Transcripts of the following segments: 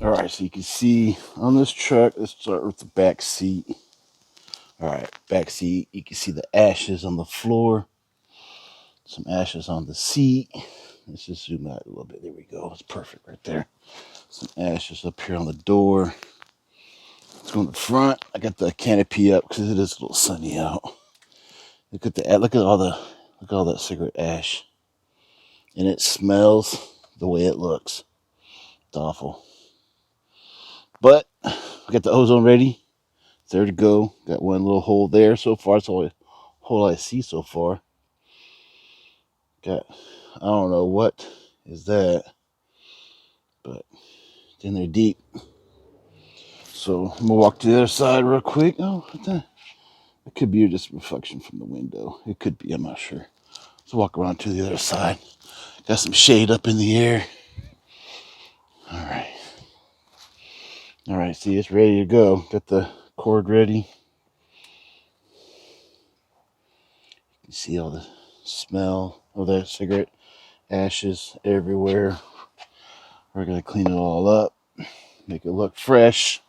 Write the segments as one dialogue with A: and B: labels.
A: Alright, so you can see on this truck, let's start with the back seat. Alright, back seat, you can see the ashes on the floor. Some ashes on the seat. Let's just zoom out a little bit. There we go. It's perfect right there. Some ashes up here on the door. Let's go in the front. I got the canopy up because it is a little sunny out. Look at all that cigarette ash. And it smells the way it looks. It's awful. But I got the ozone ready. It's there to go. Got one little hole there so far. It's the only hole I see so far. Got, I don't know what is that, but it's in there deep. So I'm gonna walk to the other side real quick. Oh, what the? It could be just a reflection from the window. It could be, I'm not sure. Let's walk around to the other side. Got some shade up in the air. All right, see, it's ready to go. Got the cord ready. You can see all the smell of that cigarette ashes everywhere. We're gonna clean it all up, make it look fresh.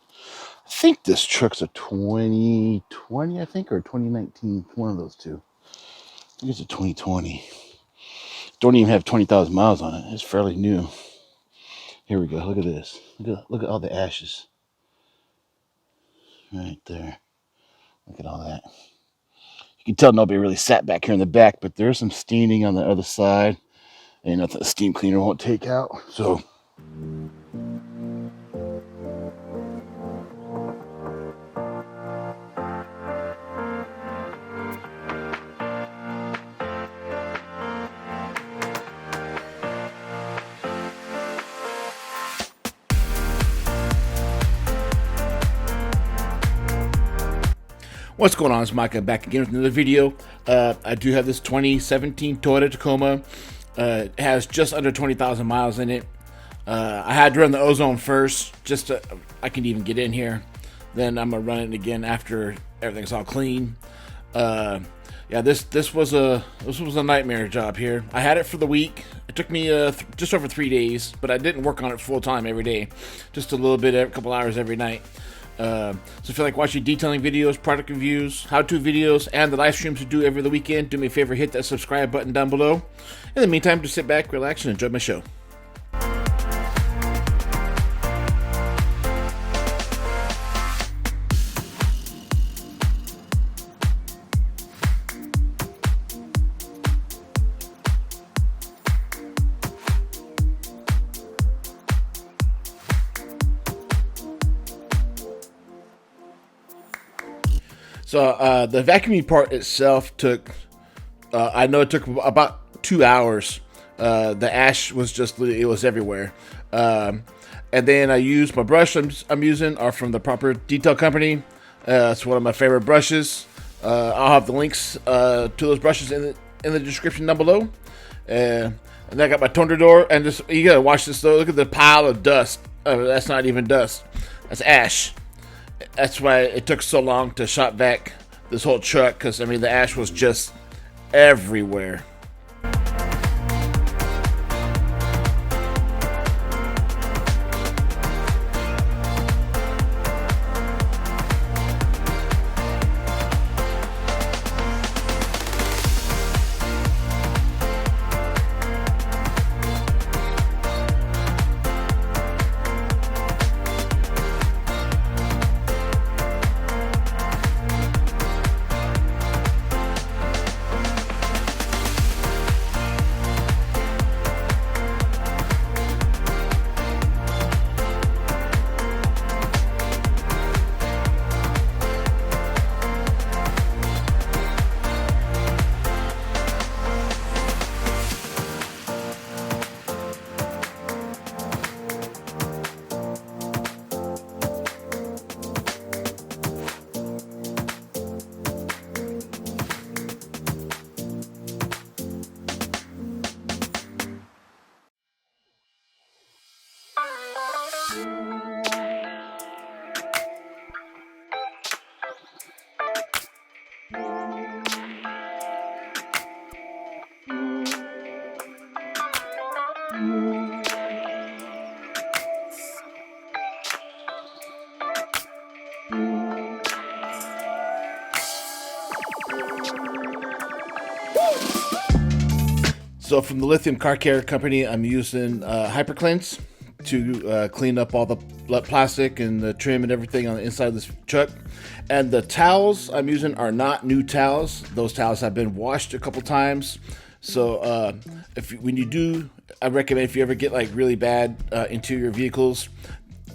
A: I think this truck's a 2020, I think, or 2019, one of those two. I think it's a 2020. Don't even have 20,000 miles on it. It's fairly new. Here we go. Look at this. Look at all the ashes. Right there. Look at all that. You can tell nobody really sat back here in the back, but there's some staining on the other side. Ain't nothing a steam cleaner won't take out. So what's going on? It's Micah back again with another video. I do have this 2017 Toyota Tacoma. It has just under 20,000 miles in it. I had to run the ozone first, just so I can even get in here. Then I'm gonna run it again after everything's all clean. Yeah, this was a nightmare job here. I had it for the week. It took me just over 3 days, but I didn't work on it full time every day. Just a little bit, a couple hours every night. So if you like watching detailing videos, product reviews, how-to videos, and the live streams we do every other weekend, do me a favor, hit that subscribe button down below. In the meantime, just sit back, relax, and enjoy my show. So the vacuuming part itself took, I know it took about 2 hours. The ash was it was everywhere. And then I used my brush I'm using are from the Proper Detail Company. It's one of my favorite brushes. I'll have the links to those brushes in the description down below. And then I got my toner door, and you gotta watch this though. Look at the pile of dust. That's not even dust. That's ash. That's why it took so long to shop vac this whole truck, because I mean the ash was just everywhere. So from the lithium car care company, I'm using Hyper Cleanse to clean up all the plastic and the trim and everything on the inside of this truck. And the towels I'm using are not new towels. Those towels have been washed a couple times. So when you do, I recommend if you ever get like really bad interior vehicles,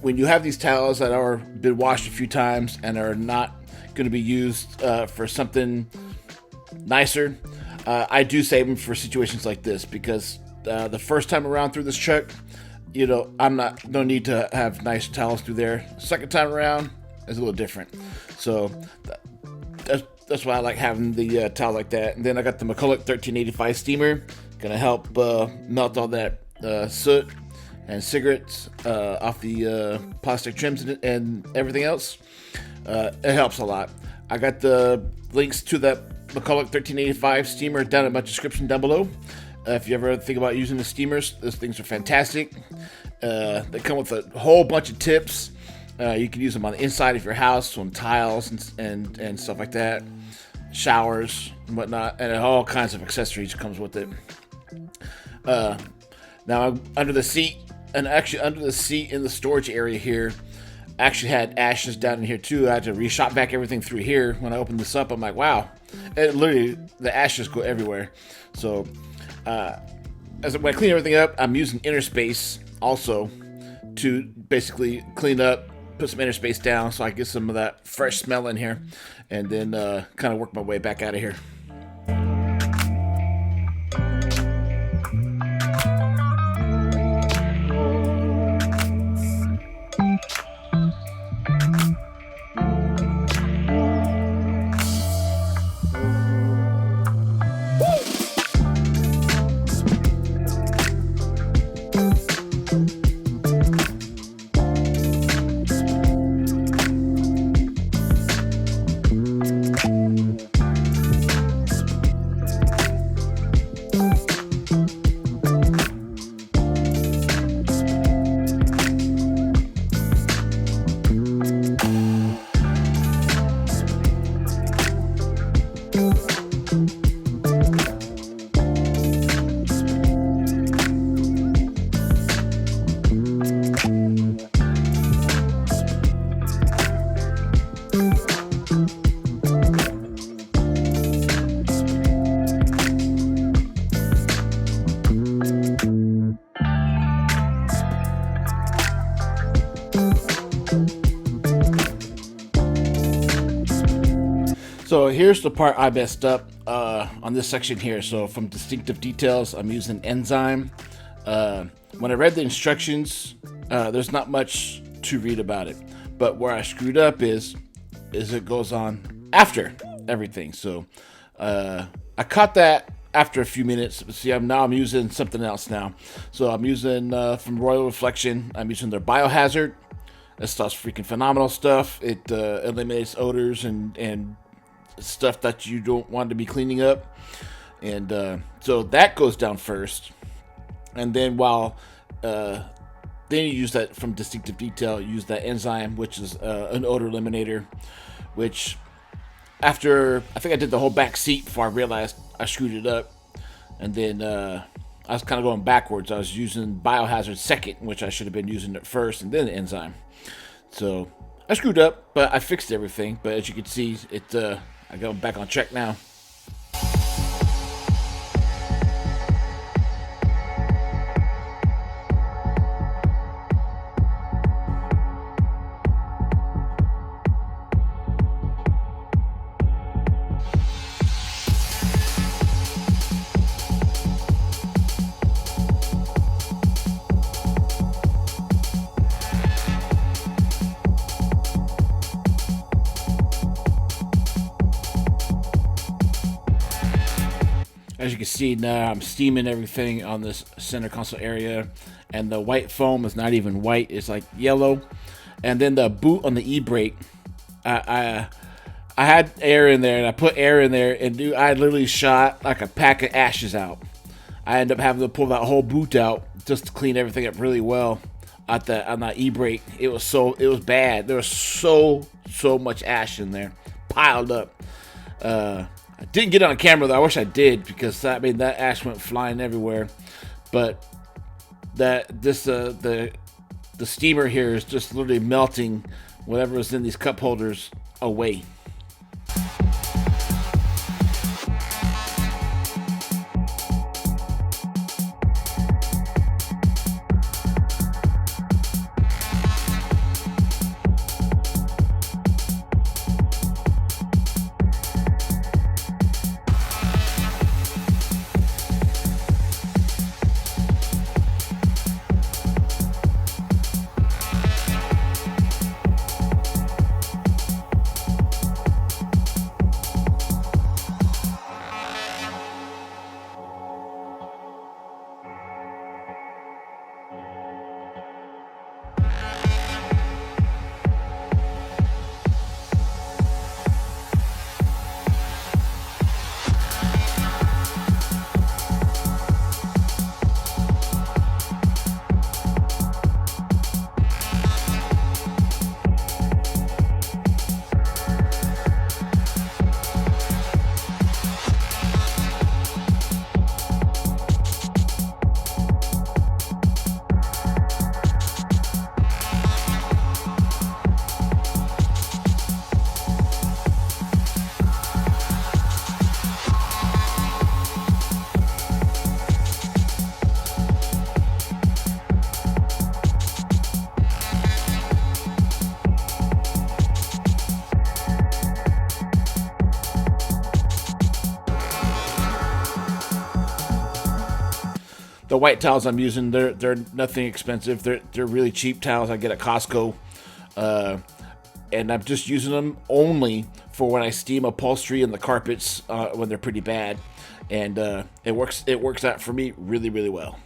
A: when you have these towels that are been washed a few times and are not going to be used for something nicer, I do save them for situations like this, because the first time around through this truck, you know, no need to have nice towels through there. Second time around is a little different. So that's why I like having the towel like that. And then I got the McCulloch 1385 steamer, gonna help melt all that soot and cigarettes off the plastic trims and everything else. It helps a lot. I got the links to that McCulloch 1385 steamer down in my description down below. If you ever think about using the steamers, those things are fantastic. They come with a whole bunch of tips. You can use them on the inside of your house, on tiles and stuff like that, showers and whatnot, and all kinds of accessories comes with it. Now under the seat, and actually under the seat in the storage area here, I actually had ashes down in here too. I had to re-shop back everything through here. When I opened this up, I'm like, wow, literally the ashes go everywhere. So when I clean everything up, I'm using inner space also to basically clean up, put some inner space down so I get some of that fresh smell in here, and then kind of work my way back out of here. So here's the part I messed up on this section here. So from distinctive details, I'm using enzyme. When I read the instructions, there's not much to read about it. But where I screwed up is it goes on after everything. So I caught that after a few minutes. See, I'm using something else now. So I'm using from Royal Reflection, I'm using their Biohazard. That stuff's freaking phenomenal stuff. It eliminates odors and stuff that you don't want to be cleaning up. And so that goes down first. And then then you use that from distinctive detail, use that enzyme, which is an odor eliminator, which after, I think I did the whole back seat before I realized I screwed it up. And then I was kind of going backwards. I was using Biohazard second, which I should have been using it first, and then the enzyme. So I screwed up, but I fixed everything. But as you can see, I got back on track now. As you can see now, I'm steaming everything on this center console area,
B: and the white foam is not even white; it's like yellow. And then the boot on the e-brake, I had air in there, and I put air in there, and dude, I literally shot like a pack of ashes out. I ended up having to pull that whole boot out just to clean everything up really well on that e-brake. It was bad. There was so much ash in there, piled up. I didn't get it on camera though. I wish I did, because that ash went flying everywhere. But the steamer here is just literally melting whatever was in these cup holders away. The white towels I'm using, they're nothing expensive. They're really cheap towels I get at Costco, and I'm just using them only for when I steam upholstery and the carpets when they're pretty bad, and it works out for me really, really well.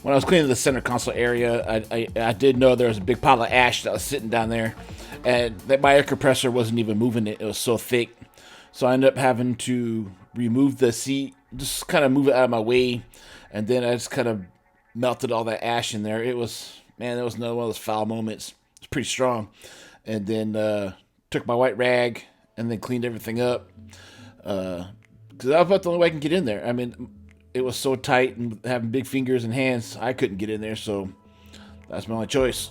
B: when I was cleaning the center console area, I did know there was a big pile of ash that was sitting down there, and that my air compressor wasn't even moving it. It was so thick. So I ended up having to remove the seat, just kind of move it out of my way, and then I just kind of melted all that ash in there. It was, man, that was another one of those foul moments. It's pretty strong. And then took my white rag and then cleaned everything up. Because that was about the only way I can get in there. I mean, it was so tight, and having big fingers and hands, I couldn't get in there, so that's my only choice.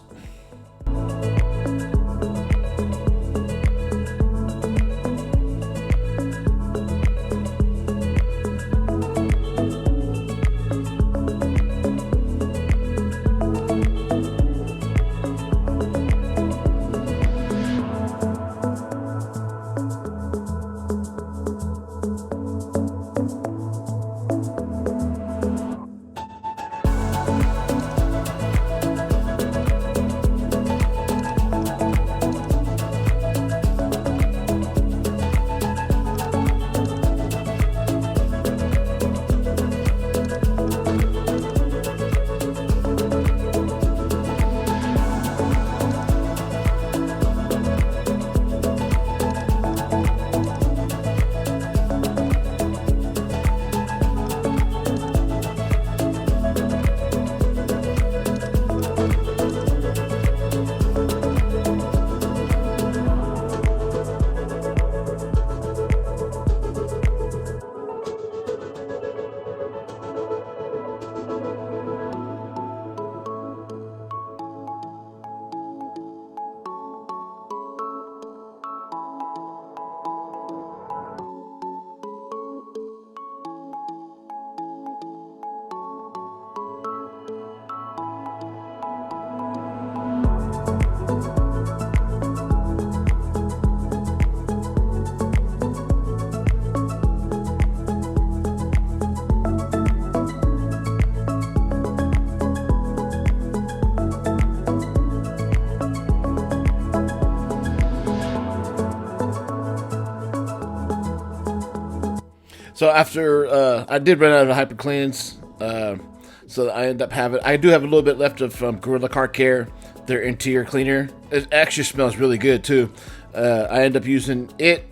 B: So after I did run out of hyper cleans, so I end up having, I do have a little bit left of Gorilla Car Care, their interior cleaner. It actually smells really good too. I end up using it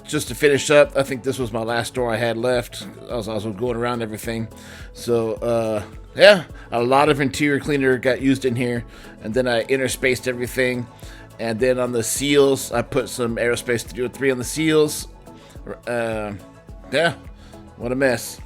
B: just to finish up. I think this was my last door I had left. I was going around everything. So yeah, a lot of interior cleaner got used in here, and then I interspaced everything. And then on the seals, I put some Aerospace 303 on the seals. Yeah, what a mess.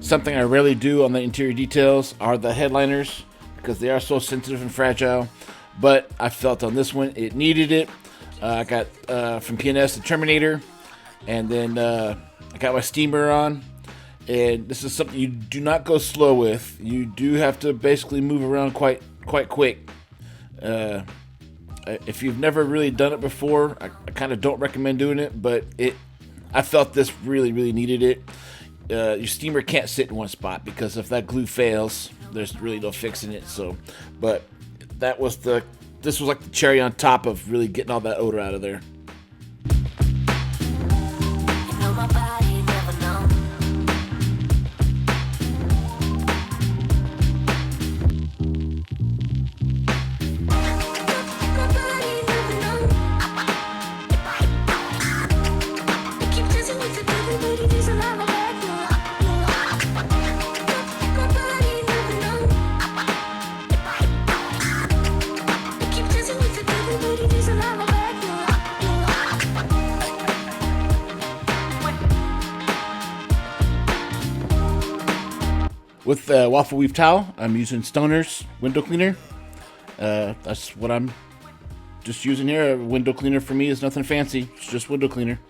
B: Something I rarely do on the interior details are the headliners, because they are so sensitive and fragile. But I felt on this one it needed it. I got from P&S the Terminator, and then I got my steamer on. And this is something you do not go slow with. You do have to basically move around quite quick. If you've never really done it before, I kind of don't recommend doing it. But I felt this really needed it. Your steamer can't sit in one spot, because if that glue fails, there's really no fixing it. So, but this was like the cherry on top of really getting all that odor out of there. with the waffle weave towel, I'm using Stoner's window cleaner. That's what I'm just using here. A window cleaner for me is nothing fancy. It's just window cleaner.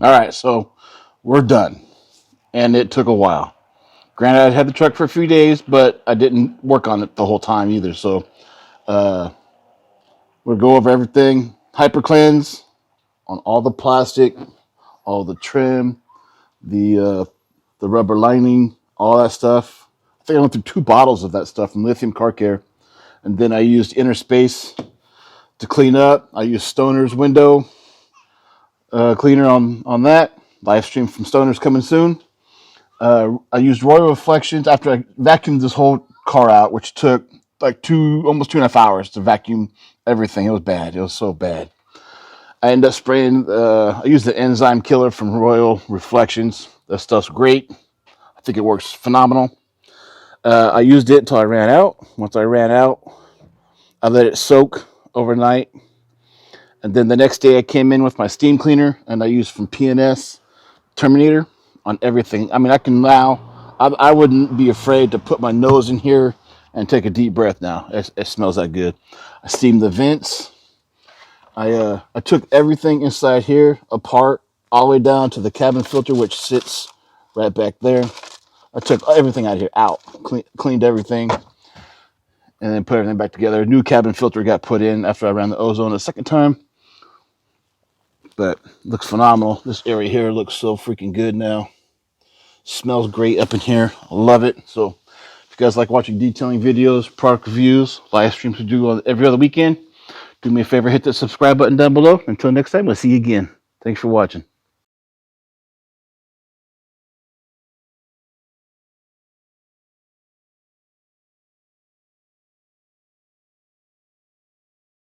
A: All right, so we're done, and it took a while. Granted, I had the truck for a few days, but I didn't work on it the whole time either. So we'll go over everything. Hyper cleanse on all the plastic, all the trim, the rubber lining, all that stuff. I think I went through 2 bottles of that stuff from Lithium Car Care, and then I used Inner Space to clean up. I used Stoner's window cleaner on that. Live stream from Stoner's coming soon. I used Royal Reflections after I vacuumed this whole car out, which took like almost 2.5 hours to vacuum everything. It was bad. It was so bad. I ended up spraying. I used the enzyme killer from Royal Reflections. That stuff's great. I think it works phenomenal. I used it until I ran out. Once I ran out, I let it soak overnight, and then the next day I came in with my steam cleaner, and I used from P&S Terminator on everything. I mean, I can now. I wouldn't be afraid to put my nose in here and take a deep breath now. It smells that good. I steamed the vents. I took everything inside here apart all the way down to the cabin filter, which sits right back there. I took everything out of here out, cleaned everything, and then put everything back together. A new cabin filter got put in after I ran the ozone a second time. But looks phenomenal. This area here looks so freaking good now. Smells great up in here. I love it. So if you guys like watching detailing videos, product reviews, live streams we do every other weekend, do me a favor, hit that subscribe button down below. Until next time, we'll see you again. Thanks for watching.